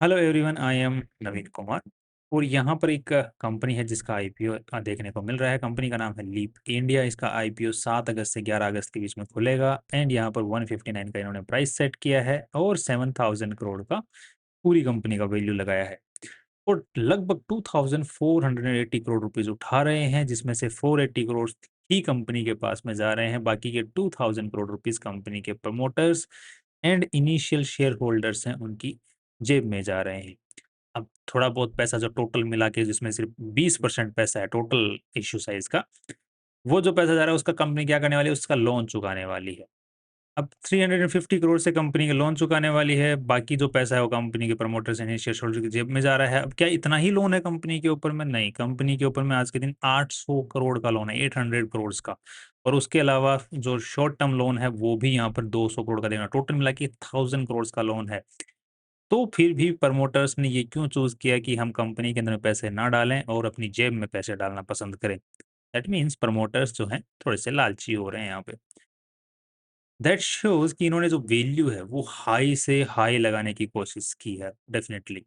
Hello everyone, I am नवीन कुमार। और यहाँ पर एक कंपनी है जिसका आईपीओ देखने को मिल रहा है। कंपनी का नाम है लीप इंडिया। इसका आईपीओ 7 अगस्त से 11 अगस्त के बीच में खुलेगा एंड यहाँ पर 159 का इन्होंने प्राइस सेट किया है और 7,000 करोड़ का पूरी कंपनी का वैल्यू लगाया है। और लगभग 2,480 करोड़ रुपीज उठा रहे हैं, जिसमें से 480 करोड़ ही कंपनी के पास में जा रहे हैं। बाकी के 2,000 करोड़ रुपीज कंपनी के promoters and initial share holders हैं, उनकी जेब में जा रहे हैं। अब थोड़ा बहुत पैसा जो टोटल मिला के, जिसमें सिर्फ 20% पैसा है टोटल इश्यू साइज का, वो जो पैसा जा रहा है उसका कंपनी क्या करने वाली है, उसका लोन चुकाने वाली है। अब 350 करोड़ से कंपनी के लोन चुकाने वाली है। बाकी जो पैसा है वो कंपनी के प्रमोटर्स एंड शेयर होल्डर की जेब में जा रहा है। अब क्या इतना ही लोन है कंपनी के ऊपर में? नहीं, कंपनी के ऊपर में आज के दिन 800 करोड़ का लोन है, 800 करोड़ का। और उसके अलावा जो शॉर्ट टर्म लोन है वो भी यहाँ पर 200 करोड़ का देना, टोटल मिला के 1000 करोड़ का लोन है। तो फिर भी प्रमोटर्स ने ये क्यों चूज़ किया कि हम कंपनी के अंदर में पैसे ना डालें और अपनी जेब में पैसे डालना पसंद करें? दैट मीन्स प्रमोटर्स जो हैं थोड़े से लालची हो रहे हैं यहाँ पे। दैट शोज़ कि इन्होंने जो वैल्यू है वो हाई से हाई लगाने की कोशिश की है डेफ़िनेटली।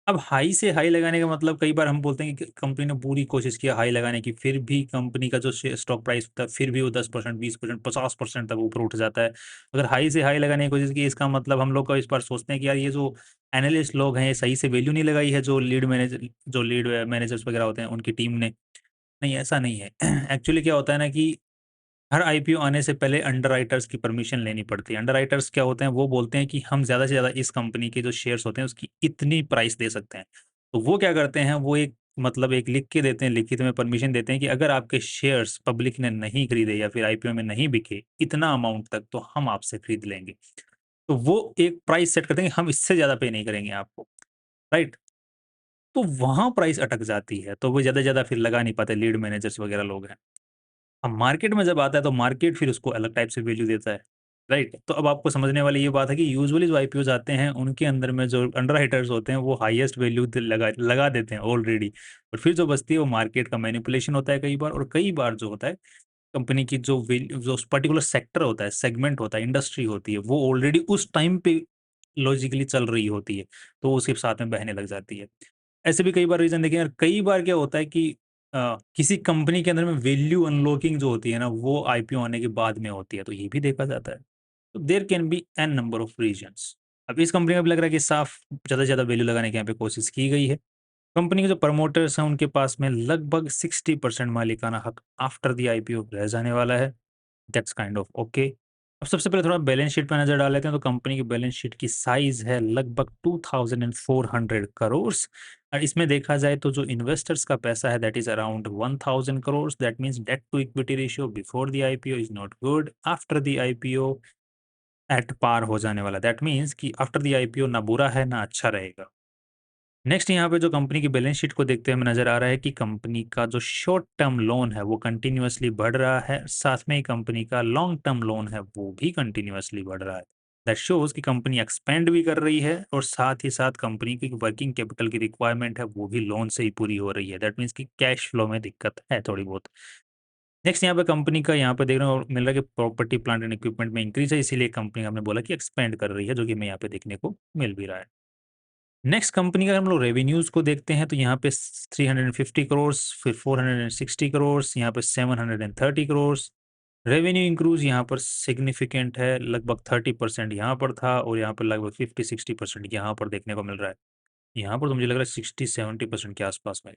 अब हाई से हाई लगाने का मतलब, कई बार हम बोलते हैं कि कंपनी ने पूरी कोशिश की है हाई लगाने की, फिर भी कंपनी का जो स्टॉक प्राइस होता है फिर भी वो 10%, 20%, 50% तक ऊपर उठ जाता है। अगर हाई से हाई लगाने की कोशिश की, इसका मतलब हम लोग को इस बार सोचते हैं कि यार ये जो एनालिस्ट लोग हैं, ये सही से वैल्यू नहीं लगाई है, जो लीड मैनेजर्स वगैरह होते हैं उनकी टीम ने। नहीं, ऐसा नहीं है। एक्चुअली क्या होता है ना कि हर आईपीओ आने से पहले अंडरराइटर्स की परमिशन लेनी पड़ती है। अंडरराइटर्स क्या होते हैं, वो बोलते हैं कि हम ज़्यादा से ज़्यादा इस कंपनी के जो शेयर्स होते हैं उसकी इतनी प्राइस दे सकते हैं। तो वो क्या करते हैं, वो एक मतलब एक लिख के देते हैं, लिखित में परमिशन देते हैं कि अगर आपके शेयर्स पब्लिक ने नहीं खरीदे या फिर आईपीओ में नहीं बिके इतना अमाउंट तक, तो हम आपसे खरीद लेंगे। तो वो एक प्राइस सेट करते हैं कि हम इससे ज़्यादा पे नहीं करेंगे आपको, राइट? तो वहाँ प्राइस अटक जाती है, तो वो ज़्यादा से ज़्यादा फिर लगा नहीं पाते, लीड मैनेजर्स वगैरह लोग हैं। अब मार्केट में जब आता है तो मार्केट फिर उसको अलग टाइप से वैल्यू देता है, राइट? तो अब आपको समझने वाली ये बात है कि यूजुअली जो आईपीओज़ आते हैं उनके अंदर में जो अंडरराइटर्स होते हैं वो हाईएस्ट वैल्यू लगा लगा देते हैं ऑलरेडी। और फिर जो बचती है वो मार्केट का मैनिपुलेशन होता है कई बार। और कई बार जो होता है, कंपनी की जो पर्टिकुलर सेक्टर होता है, सेगमेंट होता है, इंडस्ट्री होती है, वो ऑलरेडी उस टाइम पे लॉजिकली चल रही होती है, तो उसके साथ में बहने लग जाती है। ऐसे भी कई बार रीज़न देखे यार, कई बार क्या होता है कि किसी कंपनी के अंदर में वैल्यू अनलॉकिंग जो होती है ना, वो आईपीओ आने के बाद में होती है, तो ये भी देखा जाता है। तो there can be an number of reasons. अब इस कंपनी में भी लग रहा है कि साफ ज़्यादा से ज़्यादा वैल्यू लगाने की यहाँ पे कोशिश की गई है। कंपनी के जो प्रमोटर्स हैं उनके पास में लगभग 60% मालिकाना हक आफ्टर द आईपीओ रह जाने वाला है। That's kind of okay. अब सबसे पहले थोड़ा बैलेंस शीट पे नज़र डाल लेते हैं, तो कंपनी की बैलेंस शीट की साइज़ है लगभग 2400 करोड़। और इसमें देखा जाए तो जो इन्वेस्टर्स का पैसा है that is around 1000 crore. That means debt to equity ratio before the IPO is not good, after the IPO at par हो जाने वाला। दैट मीन्स कि आफ्टर द आईपीओ ना बुरा है ना अच्छा रहेगा। नेक्स्ट यहाँ पे जो कंपनी की बैलेंस शीट को देखते हुए हमें नज़र आ रहा है कि कंपनी का जो शॉर्ट टर्म लोन है वो कंटिन्यूअसली बढ़ रहा है, साथ में ही कंपनी का लॉन्ग टर्म लोन है वो भी कंटिन्यूअसली बढ़ रहा है। दैट शोज़ कि कंपनी एक्सपेंड भी कर रही है और साथ ही साथ कंपनी की वर्किंग कैपिटल की रिक्वायरमेंट है वो भी लोन से ही पूरी हो रही है। दैट मीन्स कि कैश फ्लो में दिक्कत है थोड़ी बहुत। नेक्स्ट यहाँ पे कंपनी का यहाँ पे देखने को मिल रहा है कि प्रॉपर्टी प्लांट एंड इक्विपमेंट में इंक्रीज है, इसीलिए कंपनी हमने बोला कि एक्सपेंड कर रही है, जो कि हमें यहाँ पे देखने को मिल भी रहा है। नेक्स्ट कंपनी का हम लोग रेवेन्यूज़ को देखते हैं तो यहाँ पे 350 करोड़, फिर 460 करोड़, यहाँ पे 730 करोड़। रेवेन्यू इंक्रीज़ यहाँ पर सिग्निफिकेंट है, लगभग 30% यहाँ पर था और यहाँ पर लगभग 50-60% यहाँ पर देखने को मिल रहा है। यहाँ पर तो मुझे लग रहा है 60-70% के आसपास में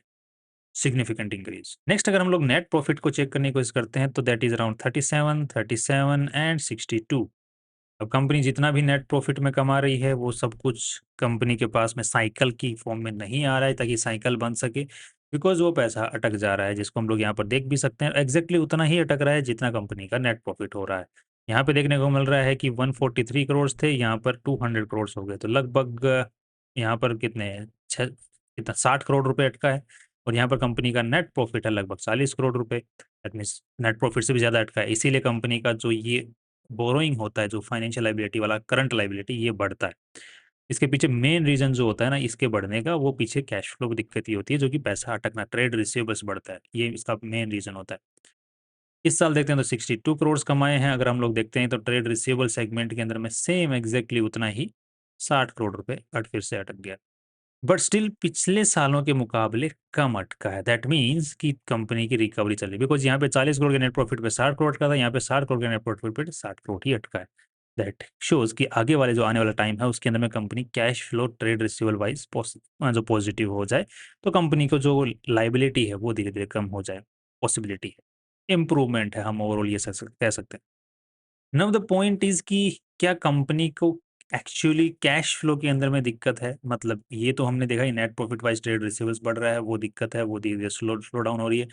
सिग्निफिकेंट इंक्रीज़। नेक्स्ट अगर हम लोग नेट प्रॉफिट को चेक करने की कोशिश करते हैं तो दैट इज़ अराउंड 37, 37 एंड 62। अब कंपनी जितना भी नेट प्रॉफिट में कमा रही है, वो सब कुछ कंपनी के पास में साइकिल की फॉर्म में नहीं आ रहा है ताकि साइकिल बन सके, बिकॉज़ वो पैसा अटक जा रहा है, जिसको हम लोग यहाँ पर देख भी सकते हैं। एग्ज़ैक्टली उतना ही अटक रहा है जितना कंपनी का नेट प्रॉफिट हो रहा है। यहाँ पे देखने को मिल रहा है कि 143 करोड़ थे, यहाँ पर 200 करोड़ हो गए। तो लगभग यहाँ पर कितने छः कितना 60 करोड़ रुपए अटका है और यहाँ पर कंपनी का नेट प्रॉफिट है लगभग 40 करोड़ रुपए। दैट मीन्स नेट प्रॉफिट से भी ज़्यादा अटका है। इसीलिए कंपनी का जो ये बोरोइंग होता है, जो फाइनेंशियल लायबिलिटी वाला करंट लायबिलिटी, ये बढ़ता है। इसके पीछे मेन रीज़न जो होता है ना इसके बढ़ने का, वो पीछे कैश फ्लो की दिक्कत ही होती है, जो कि पैसा अटकना, ट्रेड रिसीवेबल्स बढ़ता है, ये इसका मेन रीज़न होता है। इस साल देखते हैं तो 62 करोड़ कमाए हैं। अगर हम लोग देखते हैं तो ट्रेड रिसीवेबल सेगमेंट के अंदर में सेम एग्ज़ैक्टली उतना ही 60 करोड़ रुपए फिर से अटक गया। बट स्टिल पिछले सालों के मुकाबले कम अटका है। दैट मीन्स कि कंपनी की रिकवरी चल रही है, बिकॉज़ यहाँ पे 40 करोड़ के नेट प्रॉफिट पे 60 करोड़ अटका था, यहाँ पे 60 करोड़ के नेट प्रॉफिट पे 60 करोड़ ही अटका है। दैट शोज़ कि आगे वाले जो आने वाला टाइम है उसके अंदर में company cash flow trade receivable wise जो पॉजिटिव हो जाए, तो कंपनी को जो लायबिलिटी है वो धीरे-धीरे कम हो जाए, पॉसिबिलिटी है। इम्प्रूवमेंट है, हम ओवरऑल ये कह सकते हैं। नाउ द पॉइंट इज़ कि क्या कंपनी को एक्चुअली कैश फ्लो के अंदर में दिक्कत है? मतलब ये तो हमने देखा ही net profit wise trade receivables बढ़ रहा है, वो दिक्कत है, वो धीरे-धीरे स्लो डाउन हो रही है।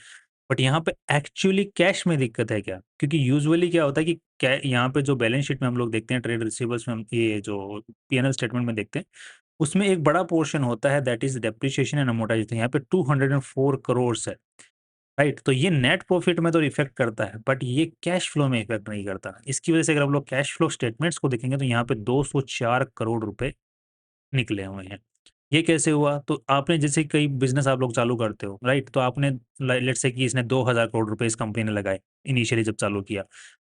बट यहाँ पे एक्चुअली कैश में दिक्कत है क्या? क्योंकि यूजुअली क्या होता है कि कै यहाँ पे जो बैलेंस शीट में हम लोग देखते हैं, ट्रेड रिसीवेबल्स में हम ये जो पी-एन-एल स्टेटमेंट में देखते हैं, उसमें एक बड़ा पोर्शन होता है that is depreciation and amortisation, यहाँ पे 204 करोड़ है। राइट, तो ये नेट प्रॉफिट में तो इफ़ेक्ट करता है, बट ये कैश फ्लो में इफ़ेक्ट नहीं करता। इसकी वजह से अगर हम लोग कैश फ्लो स्टेटमेंट्स को देखेंगे तो यहाँ पे 204 करोड़ रुपए निकले हुए हैं। ये कैसे हुआ? तो आपने जैसे कई बिज़नेस आप लोग चालू करते हो, राइट? तो आपने लेट्स से कि इसने 2000 करोड़ रुपए इस कंपनी ने लगाए, इनिशियली जब चालू किया।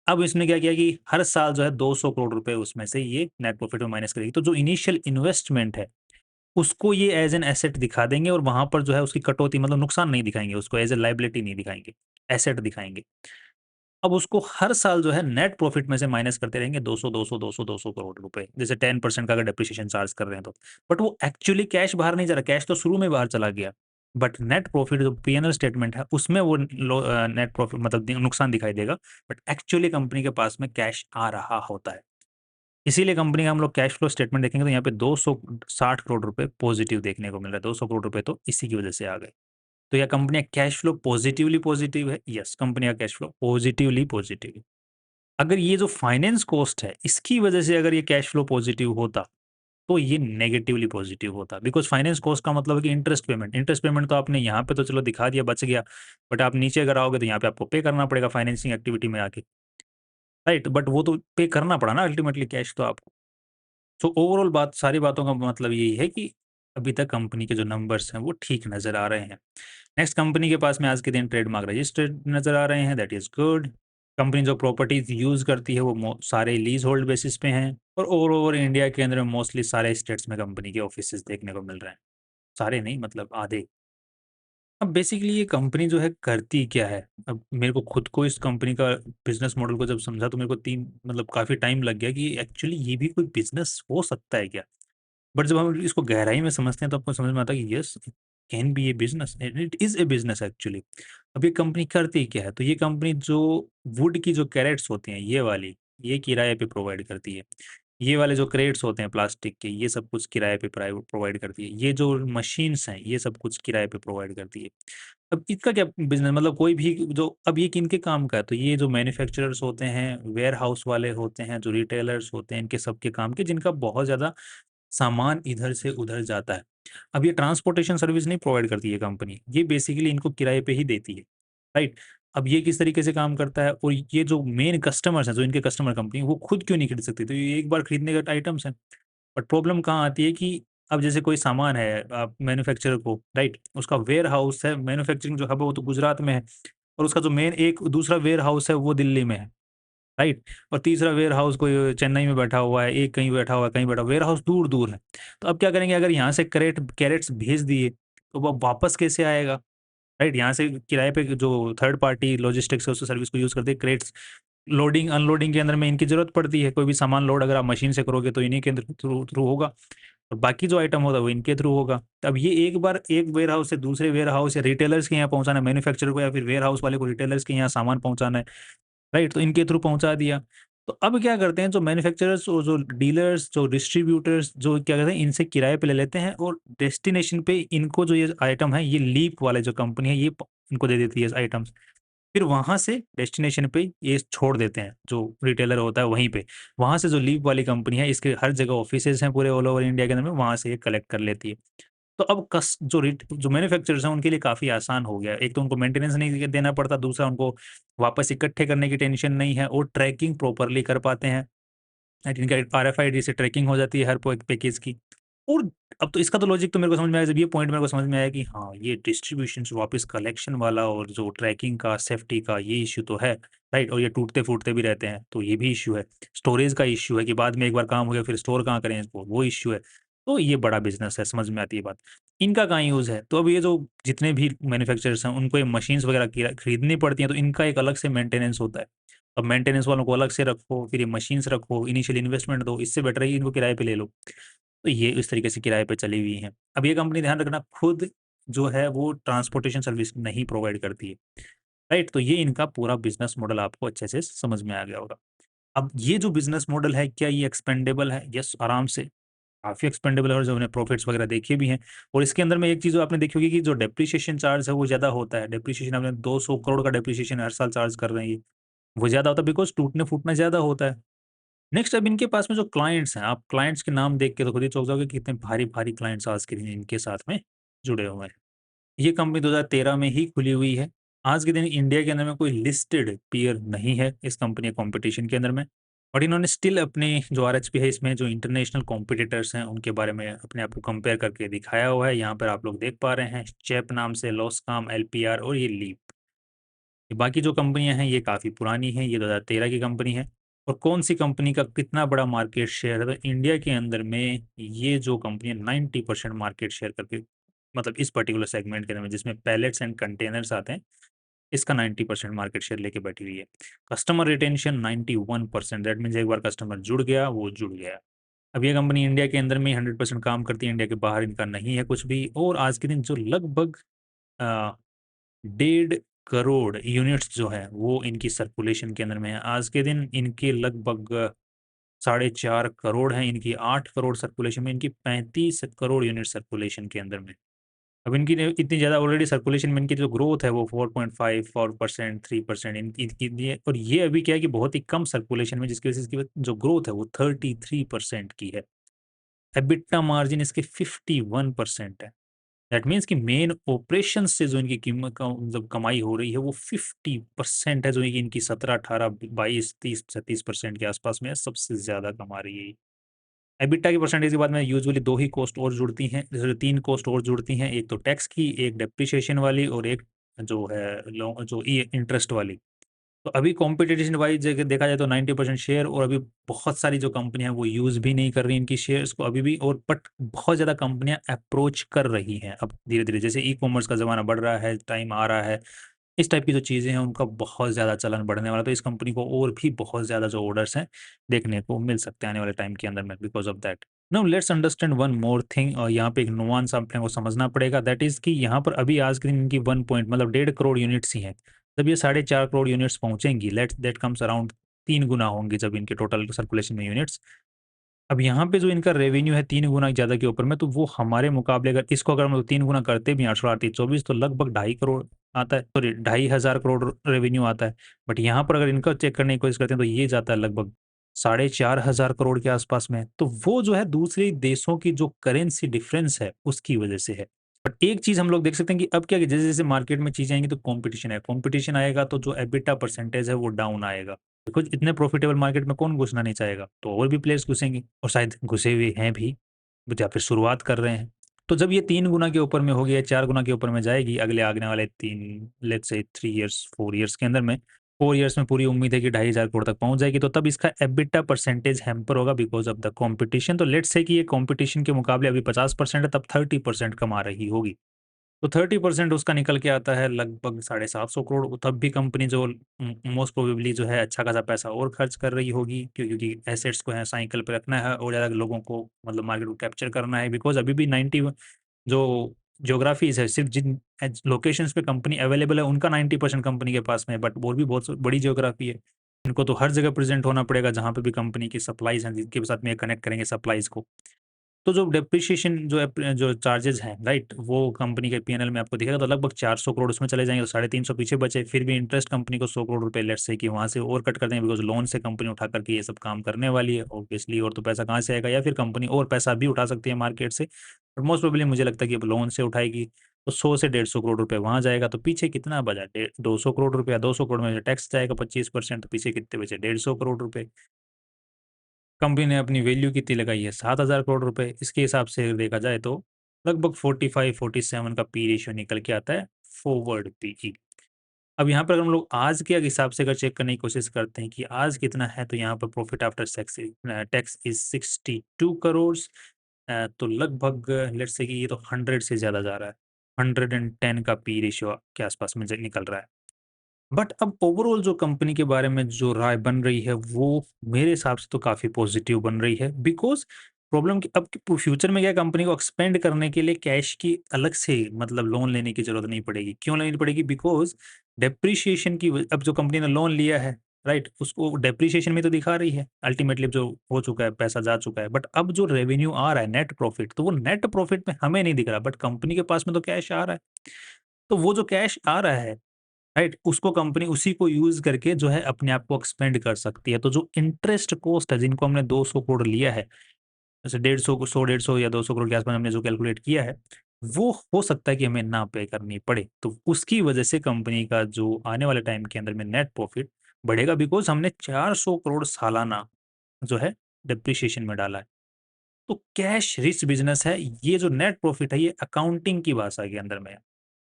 अब इसने क्या किया कि हर साल जो है 200 करोड़ रुपए उसमें से ये नेट प्रॉफिट में माइनस करेगी। तो जो इनिशियल इन्वेस्टमेंट है उसको ये एज़ एन एसेट दिखा देंगे और वहाँ पर जो है उसकी कटौती, मतलब नुकसान नहीं दिखाएँगे, उसको एज़ अ लायबिलिटी नहीं दिखाएँगे, एसेट दिखाएँगे। अब उसको हर साल जो है नेट प्रॉफिट में से माइनस करते रहेंगे 200, 200, 200, 200 करोड़ रुपए, जैसे 10% का अगर डेप्रिसिएशन चार्ज कर रहे हैं तो। बट वो एक्चुअली कैश बाहर नहीं जा रहा, कैश तो शुरू में बाहर चला गया। बट नेट प्रॉफिट जो पी-एन-एल स्टेटमेंट है उसमें वो नेट प्रॉफिट मतलब नुकसान दिखाई देगा, बट एक्चुअली कंपनी के पास में कैश आ रहा होता है। इसीलिए कंपनी का हम लोग कैश फ्लो स्टेटमेंट देखेंगे तो यहाँ पे 260 करोड़ रुपए पॉजिटिव देखने को मिल रहा है। 200 करोड़ रुपए तो इसी की वजह से आ गए। तो या कंपनी का कैश फ्लो पॉजिटिवली पॉजिटिव है? यस, कंपनी का कैश फ्लो पॉजिटिवली पॉजिटिव है। अगर ये जो फाइनेंस कॉस्ट है, इसकी वजह से अगर ये कैश फ्लो पॉजिटिव होता, तो ये नेगेटिवली पॉजिटिव होता। बिकॉज़ फाइनेंस कॉस्ट का मतलब है कि इंटरेस्ट पेमेंट तो आपने यहाँ पे तो चलो दिखा दिया, बच गया। बट आप नीचे अगर आओगे तो यहाँ पे आपको पे करना पड़ेगा फाइनेंसिंग एक्टिविटी में आके, राइट? बट वो तो पे करना पड़ा ना अल्टीमेटली, कैश तो आपको। तो ओवरऑल बात, सारी बातों का मतलब यही है कि अभी तक कंपनी के जो नंबर्स हैं वो ठीक नज़र आ रहे हैं। नेक्स्ट, कंपनी के पास में आज के दिन ट्रेडमार्क रजिस्टर्ड नज़र आ रहे हैं, दैट इज़ गुड। कंपनी जो प्रॉपर्टीज़ यूज़ करती है वो सारे लीज़ होल्ड बेसिस पे हैं और ऑल ओवर इंडिया के अंदर मोस्टली सारे स्टेट्स में कंपनी के ऑफिसेज़ देखने को मिल रहे हैं। सारे नहीं, मतलब आधे। अब बेसिकली ये कंपनी जो है करती क्या है? अब मेरे को खुद को इस कंपनी का बिज़नेस मॉडल को जब समझा तो मेरे को 3 मतलब काफ़ी टाइम लग गया कि एक्चुअली ये भी कोई बिज़नेस हो सकता है क्या? बट जब हम इसको गहराई में समझते हैं तो आपको समझ में आता है कि yes, it can be a business and it is a business actually. अब ये कंपनी करती क्या है? तो ये कंपनी जो वुड की जो कैरेट्स होती हैं, ये वाली, ये किराए पे प्रोवाइड करती है। ये वाले जो क्रेट्स होते हैं प्लास्टिक के, ये सब कुछ किराए पे प्रोवाइड करती है। ये जो मशीन्स हैं, ये सब कुछ किराए पे प्रोवाइड करती है। अब इसका क्या बिज़नेस, मतलब कोई भी जो, अब ये किनके काम का है? तो ये जो मैन्युफैक्चरर्स होते हैं, वेयरहाउस वाले होते हैं, जो रिटेलर्स होते हैं, इनके सबके काम के, जिनका बहुत ज़्यादा सामान इधर से उधर जाता है। अब ये ट्रांसपोर्टेशन सर्विस नहीं प्रोवाइड करती है कंपनी, ये बेसिकली इनको किराए पे ही देती है, राइट? अब ये किस तरीके से काम करता है और ये जो मेन कस्टमर्स हैं, जो इनके कस्टमर कंपनी, वो खुद क्यों नहीं खरीद सकती? तो ये एक बार खरीदने का आइटम्स हैं। बट प्रॉब्लम कहाँ आती है कि अब जैसे कोई सामान है, आप मैन्युफैक्चरर को, राइट? उसका वेयरहाउस है, मैन्युफैक्चरिंग जो हब है वो तो गुजरात में है और उसका जो मेन एक दूसरा वेयरहाउस है वो दिल्ली में है। राइट? और तीसरा वेयरहाउस कोई चेन्नई में बैठा हुआ है, एक कहीं बैठा हुआ है, कहीं बैठा वेयरहाउस दूर-दूर है। तो अब क्या करेंगे, अगर यहाँ से कैरेट्स भेज दिए, तो वो वापस कैसे आएगा? राइट? यहाँ से किराए पे जो थर्ड पार्टी लॉजिस्टिक्स है, उस सर्विस को यूज़ करते हैं, क्रेट्स लोडिंग, अनलोडिंग के अंदर में इनकी ज़रूरत पड़ती है। कोई भी सामान लोड अगर आप मशीन से करोगे तो इन्हीं के थ्रू थ्रू होगा और बाकी जो आइटम होगा वो इनके थ्रू होगा। तो अब ये एक बार एक वेयरहाउस से दूसरे वेयरहाउस या रिटेलर्स के यहाँ पहुँचाना है, मैन्युफैक्चरर को या फिर वेयरहाउस वाले को रिटेलर्स के यहाँ सामान पहुँचाना है। राइट? तो इनके थ्रू पहुँचा दिया। तो अब क्या करते हैं, जो मैन्युफैक्चरर्स और जो डीलर्स, जो डिस्ट्रीब्यूटर्स, जो क्या कहते हैं, इनसे किराए पे ले लेते हैं और डेस्टिनेशन पे इनको जो ये आइटम है, ये लीप वाले जो कंपनी है, ये इनको दे देती है आइटम्स। फिर वहाँ से डेस्टिनेशन पे ये छोड़ देते हैं, जो रिटेलर होता है वहीं पे। वहाँ से जो लीप वाली कंपनी है, इसके हर जगह ऑफिसेज़ हैं पूरे ऑल ओवर इंडिया के अंदर में, वहाँ से ये कलेक्ट कर लेती है। तो अब कस जो मैन्युफैक्चरर्स हैं उनके लिए काफ़ी आसान हो गया है। एक तो उनको मेंटेनेंस नहीं देना पड़ता, दूसरा उनको वापस इकट्ठे करने की टेंशन नहीं है और ट्रैकिंग प्रॉपर्ली कर पाते हैं। इनका आरएफआईडी से ट्रैकिंग हो जाती है हर पैकेज की। और अब तो इसका तो लॉजिक तो मेरे को समझ में आया, जब ये पॉइंट मेरे को समझ में आया कि हाँ, ये डिस्ट्रीब्यूशन से वापस कलेक्शन वाला और जो ट्रैकिंग का, सेफ्टी का ये इश्यू तो है, राइट? और ये टूटते-फूटते भी रहते हैं, तो ये भी इश्यू है। स्टोरेज का इश्यू है कि बाद में एक बार काम हो गया फिर स्टोर कहाँ करें इसको, वो इश्यू है। तो ये बड़ा बिज़नेस है, समझ में आती है बात। इनका कहाँ यूज़ है? तो अब ये जो जितने भी मैन्युफैक्चरर्स हैं, उनको ये मशीन्स वगैरह खरीदनी पड़ती हैं, तो इनका एक अलग से मेंटेनेंस होता है। अब मेंटेनेंस वालों को अलग से रखो, फिर ये मशीन्स रखो, इनिशियल इन्वेस्टमेंट दो, इससे बेटर है कि इनको किराए पे ले लो। तो ये इस तरीके से किराए पे चली हुई हैं। अब ये कंपनी ध्यान रखना खुद जो है वो ट्रांसपोर्टेशन सर्विस नहीं प्रोवाइड करती है, राइट? तो ये इनका पूरा बिज़नेस मॉडल आपको अच्छे से समझ में आ गया होगा। अब ये जो बिज़नेस मॉडल है, क्या ये एक्सपेंडेबल है? यस, आराम से। काफ़ी एक्सपेंडेबल है और जो हमने प्रॉफिट्स वगैरह देखे भी हैं और इसके अंदर में एक चीज़ जो आपने देखी होगी कि जो डेप्रिसिएशन चार्ज है वो ज़्यादा होता है। डेप्रिसिएशन आपने 200 करोड़ का डेप्रिसिएशन हर साल चार्ज कर रहे हैं ये। वो ज़्यादा होता है बिकॉज़ टूटना-फूटना ज़्यादा होता है। नेक्स्ट अब इनके पास में जो क्लाइंट्स हैं, आप क्लाइंट्स के नाम देख के तो खुद ही चौंक जाओगे कि कितने भारी-भारी क्लाइंट्स आज के दिन इनके साथ में जुड़े हुए हैं। ये कंपनी 2013 में ही खुली हुई है। आज के दिन इंडिया के अंदर में कोई लिस्टेड पीयर नहीं है इस कंपनी कॉम्पिटिशन के अंदर में। बट इन्होंने स्टिल अपने जो आरएचपी है इसमें जो इंटरनेशनल कॉम्पिटिटर्स हैं उनके बारे में अपने आप को कंपेयर करके दिखाया हुआ है। यहाँ पर आप लोग देख पा रहे हैं चेप नाम से, लॉस्काम, एलपीआर और ये लीप। ये बाकी जो कंपनियाँ हैं ये काफ़ी पुरानी हैं, ये 2013 की कंपनी है। और कौन-सी कंपनी का कितना बड़ा मार्केट शेयर है, तो इंडिया के अंदर में ये जो कंपनी है 90% मार्केट शेयर करके मतलब इस पर्टिकुलर सेगमेंट के अंदर में जिसमें पैलेट्स एंड कंटेनर्स आते हैं, इसका 90% मार्केट शेयर लेके बैठी हुई है। कस्टमर रिटेंशन 91% दैट मीन्स एक बार कस्टमर जुड़ गया, वो जुड़ गया। अब ये कंपनी इंडिया के अंदर में ही 100% काम करती है, इंडिया के बाहर इनका नहीं है कुछ भी और आज के दिन जो लगभग अ 1.5 करोड़ यूनिट्स जो हैं, वो इनकी सर्कुलेशन के अंदर में है। आज के दिन इनके लगभग साढ़े 4 करोड़ हैं, इनकी 8 करोड़ सर्कुलेशन में, इनकी 35 करोड़ यूनिट सर्कुलेशन के अंदर में। अब इनकी ने इतनी ज़्यादा ऑलरेडी सर्कुलेशन में इनकी जो ग्रोथ है वो 4.5 4% 3% इनकी ये और ये अभी क्या है कि बहुत ही कम सर्कुलेशन में जिसकी वज़ह से इसकी जो ग्रोथ है वो 33% की है। एबिटा मार्जिन इसके 51% है। दैट मीन्स कि मेन ऑपरेशन से जो इनकी कीमत का मतलब कमाई हो रही है वो 50% है जो कि इनकी 17, 18, 22, 30, 36% के आसपास में है, सबसे ज़्यादा कमा रही है ये। एबिटा की परसेंटेज के बाद में यूजुअली 2 ही कॉस्ट और जुड़ती हैं, जैसे 3 कॉस्ट और जुड़ती हैं, एक तो टैक्स की, एक डेप्रिसिएशन वाली और एक जो है लो जो ये इंटरेस्ट वाली। तो अभी कॉम्पिटिशन वाइज़ अगर देखा जाए तो 90% शेयर और अभी बहुत सारी जो कंपनियाँ हैं वो यूज़ भी नहीं कर रही इनकी शेयर्स को अभी भी और बट बहुत ज़्यादा कंपनियाँ अप्रोच कर रही हैं अब धीरे-धीरे जैसे ई-कॉमर्स का ज़माना बढ़ रहा है, टाइम आ रहा है, इस टाइप की जो चीज़ें हैं उनका बहुत ज़्यादा चलन बढ़ने वाला है, तो इस कंपनी को और भी बहुत ज़्यादा जो ऑर्डर्स हैं देखने को मिल सकते हैं आने वाले टाइम के अंदर में because of that. Now let's understand one more thing और यहाँ पे एक नुआंस अपने को समझना पड़ेगा दैट इज़ कि यहाँ पर अभी आज के दिन इनकी 1 पॉइंट मतलब 1.5 करोड़ यूनिट्स ही हैं। जब ये साढ़े 4 करोड़ यूनिट्स पहुँचेंगी लेट्स दैट कम्स अराउंड 3 गुना होंगे जब इनके टोटल सर्कुलेशन में यूनिट्स। अब यहाँ पे जो इनका रेवेन्यू है 3 गुना ज़्यादा के ऊपर में, तो वो हमारे मुकाबले अगर इसको अगर हम लोग 3 गुना करते भी हैं 8-8-24 तो लगभग ढाई करोड़ आता है, सॉरी 2500 करोड़ रेवेन्यू आता है। बट यहाँ पर अगर इनका चेक करने की कोशिश करते हैं तो ये जाता है लगभग साढ़े 4,000 करोड़ के आसपास में। तो वो जो है दूसरे देशों की जो करेंसी डिफरेंस है, उसकी वजह से है। बट एक चीज़ हम लोग देख सकते हैं कि अब क्या है कि जैसे-जैसे मार्केट में चीज़ें आएँगी तो कॉम्पिटिशन है। कॉम्पिटिशन आएगा तो जो एबिटा परसेंटेज है वो डाउन आएगा। बिकॉज़ इतने प्रॉफिटेबल मार्केट में कौन घुसना नहीं चाहेगा? तो और भी प्लेयर्स घुसेंगे और शायद घुसे हुए हैं भी, या फिर शुरुआत कर रहे हैं। तो जब ये 3 गुना के ऊपर में होगी या 4 गुना के ऊपर में जाएगी अगले आने वाले 3 लेट्स से 3 इयर्स, 4 इयर्स के अंदर में, 4 इयर्स में पूरी उम्मीद है कि 2,500 करोड़ तक पहुँच जाएगी, तो तब इसका एबिटा परसेंटेज हैम्पर होगा बिकॉज़ ऑफ द कॉम्पिटिशन। तो लेट्स से कि ये कॉम्पिटिशन के मुकाबले अभी 50% है, तब 30% कमा रही होगी। तो 30% उसका निकल के आता है लगभग 750 करोड़, तब भी कंपनी जो मोस्ट प्रोबेबली जो है अच्छा खासा पैसा और खर्च कर रही होगी क्योंकि एसेट्स को है साइकिल पे रखना है और ज़्यादा लोगों को मतलब मार्केट को कैप्चर करना है बिकॉज़ अभी भी 90 जो ज्योग्राफीज़ है सिर्फ़ जिन लोकेशंस पे कंपनी अवेलेबल है उनका 90% कंपनी के पास में है बट और भी बहुत बड़ी ज्योग्राफी है। इनको तो हर जगह प्रेज़ेंट होना पड़ेगा जहाँ पे भी कंपनी की सप्लाइज़ हैं जिनके साथ में ये कनेक्ट करेंगे सप्लाइज़ को। तो जो डेप्रिसिएशन जो चार्जेज़ हैं, राइट? वो कंपनी के पीएनएल में आपको दिखेगा तो लगभग 400 करोड़ उसमें चले जाएँगे, तो 350 पीछे बचे, फिर भी इंटरेस्ट कंपनी को 100 करोड़ रुपए लेट्स से कि वहाँ से और कट कर देंगे बिकॉज़ लोन से कंपनी उठा कर के ये सब काम करने वाली है ऑब्वियसली और तो पैसा कहाँ से आएगा या फिर कंपनी और पैसा भी उठा सकती है मार्केट से। बट मोस्ट प्रोबेबली मुझे लगता है कि अब लोन से उठाएगी, तो 100 से 150 करोड़ रुपए वहाँ जाएगा, तो पीछे कितना बचा? 200 करोड़ रुपया, 200 करोड़ में से टैक्स जाएगा 25% तो पीछे कितने बचे? 150 करोड़ रुपए। कंपनी ने अपनी वैल्यू कितनी लगाई है 7,000 करोड़ रुपए। इसके हिसाब से देखा जाए तो लगभग 45-47 का पी रेशियो निकल के आता है फॉरवर्ड पीई। अब यहाँ पर अगर हम लोग आज के हिसाब से अगर चेक करने की कोशिश करते हैं कि आज कितना है तो यहाँ पर profit after tax is 62 crore तो लगभग लेट्स से कि ये तो 100 से ज़्यादा जा रहा है। 110 का पी रेशियो के आसपास में ज निकल रहा है। बट अब ओवरऑल जो कंपनी के बारे में जो राय बन रही है, वो मेरे हिसाब से तो काफ़ी पॉजिटिव बन रही है। बिकॉज़ प्रॉब्लम कि अब फ्यूचर में क्या है, कंपनी को एक्सपेंड करने के लिए कैश की अलग से मतलब लोन लेने की ज़रूरत नहीं पड़ेगी। क्यों लेनी पड़ेगी? बिकॉज़ डेप्रिसिएशन की व अब जो कंपनी ने लोन लिया है, राइट? उसको डेप्रिसिएशन में तो दिखा रही है। अल्टीमेटली जो हो चुका है, पैसा जा चुका है। बट अब जो रेवेन्यू आ रहा है, नेट प्रॉफिट, तो वो नेट प्रॉफिट में हमें नहीं दिख रहा, बट कंपनी के पास में तो कैश आ रहा है। तो वो जो कैश आ रहा है, राइट? उसको कंपनी उसी को यूज़ करके जो है अपने आप को एक्सपेंड कर सकती है। तो जो इंटरेस्ट कॉस्ट है जिनको हमने 200 करोड़ लिया है, जैसे 150 को 100 150 या 200 करोड़ के आस-पास हमने जो कैलकुलेट किया है, वो हो सकता है कि हमें ना पे करनी पड़े। तो उसकी वजह से कंपनी का जो आने वाले टाइम के अंदर में नेट प्रॉफिट बढ़ेगा, बिकॉज़ हमने 400 करोड़ सालाना जो है डेप्रिसिएशन में डाला है। तो कैश रिच बिज़नेस है। ये जो नेट प्रॉफिट है, ये अकाउंटिंग की भाषा के अंदर में है।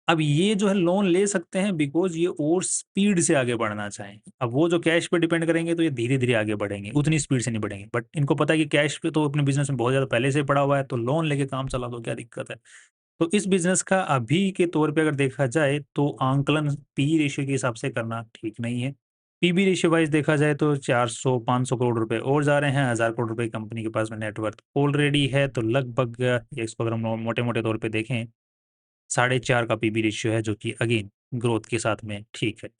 अब ये जो है लोन ले सकते हैं, बिकॉज़ ये और स्पीड से आगे बढ़ना चाहें। अब वो जो कैश पे डिपेंड करेंगे तो ये धीरे-धीरे आगे बढ़ेंगे, उतनी स्पीड से नहीं बढ़ेंगे। बट इनको पता है कि कैश पे तो अपने बिज़नेस में बहुत ज़्यादा पहले से ही पड़ा हुआ है, तो लोन लेके काम चला दो, क्या दिक्कत है? तो इस बिज़नेस का अभी के तौर पे अगर देखा जाए तो आंकलन पी रेशियो के हिसाब से करना ठीक नहीं है। पीबी रेशियो वाइज़ देखा जाए तो 400-500 करोड़ रुपए और जा रहे हैं, 1000 करोड़ रुपए कंपनी के पास में नेट वर्थ ऑलरेडी है, तो लगभग इसको अगर हम मोटे-मोटे तौर पे देखें, 4.5 का पीबी रेशियो है, जो कि अगेन ग्रोथ के साथ में ठीक है।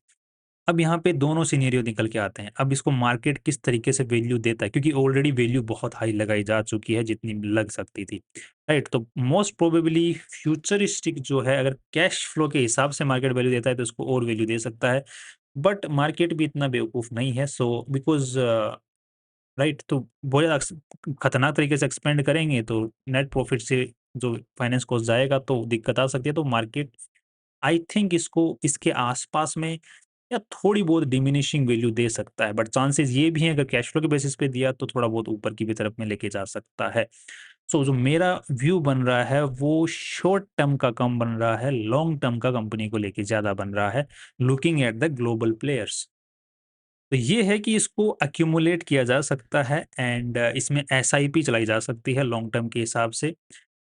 अब यहाँ पे दोनों सिनेरियो निकल के आते हैं। अब इसको मार्केट किस तरीके से वैल्यू देता है, क्योंकि ऑलरेडी वैल्यू बहुत हाई लगाई जा चुकी है जितनी लग सकती थी, राइट? तो मोस्ट प्रोबेबली फ्यूचरिस्टिक जो है, अगर कैश फ्लो के हिसाब से मार्केट वैल्यू देता है तो इसको और वैल्यू दे सकता है। बट मार्केट भी इतना बेवकूफ़ नहीं है, सो बिकॉज़ राइट, तो बहुत ज़्यादा खतरनाक तरीके से एक्सपेंड करेंगे तो नेट प्रॉफिट से जो फाइनेंस कॉस्ट जाएगा तो दिक्कत आ सकती है। तो मार्केट आई थिंक इसको इसके आसपास में या थोड़ी बहुत डिमिनिशिंग वैल्यू दे सकता है, बट चांसेस ये भी हैं अगर कैश फ्लो के बेसिस पे दिया तो थोड़ा बहुत ऊपर की भी तरफ में लेके जा सकता है। सो जो मेरा व्यू बन रहा है वो शॉर्ट टर्म का कम बन रहा है, लॉन्ग टर्म का कंपनी को लेके ज़्यादा बन रहा है, looking at the global players. तो ये है कि इसको एक्यूमुलेट किया जा सकता है एंड इसमें एसआईपी चलाई जा सकती है लॉन्ग टर्म के हिसाब से।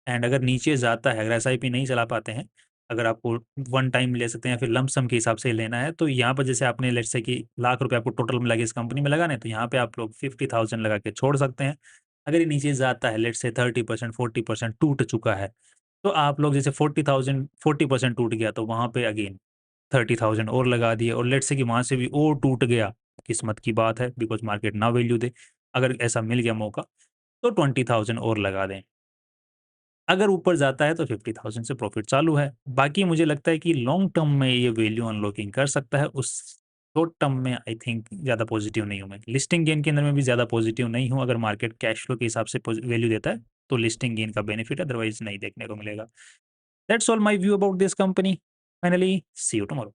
एंड अगर नीचे जाता है, अगर एसआईपी नहीं चला पाते हैं, अगर आपको वन टाइम ले सकते हैं या फिर लंप सम के हिसाब से लेना है, तो यहाँ पर जैसे आपने लेट्स से कि लाख रुपए आपको टोटल मिला के इस कंपनी में लगाने हैं, तो यहाँ पे आप लोग 50,000 लगा के छोड़ सकते हैं। अगर ये नीचे जाता है, लेट्स से 30% 40% टूट चुका है, तो आप लोग जैसे 40,000 40% टूट गया, तो वहाँ पे अगेन 30,000 और लगा दिए, और लेट्स से कि वहाँ से भी और टूट गया, किस्मत की बात है, बिकॉज़ मार्केट ना वैल्यू दे। अगर ऐसा मिल गया मौका, तो 20,000 और लगा दें। अगर ऊपर जाता है तो 50,000 से प्रॉफ़िट चालू है। बाकी मुझे लगता है कि लॉन्ग टर्म में ये वैल्यू अनलॉकिंग कर सकता है। उस शॉर्ट टर्म में आई थिंक ज़्यादा पॉज़िटिव नहीं हूँ मैं। लिस्टिंग गेन के अंदर में भी ज़्यादा पॉज़िटिव नहीं हूँ। अगर मार्केट कैश फ्लो के हिसाब से वैल्यू देता है, तो लिस्टिंग गेन का बेनिफिट है, अदरवाइज़ नहीं देखने को मिलेगा। That's all my view about this company. Finally see you tomorrow.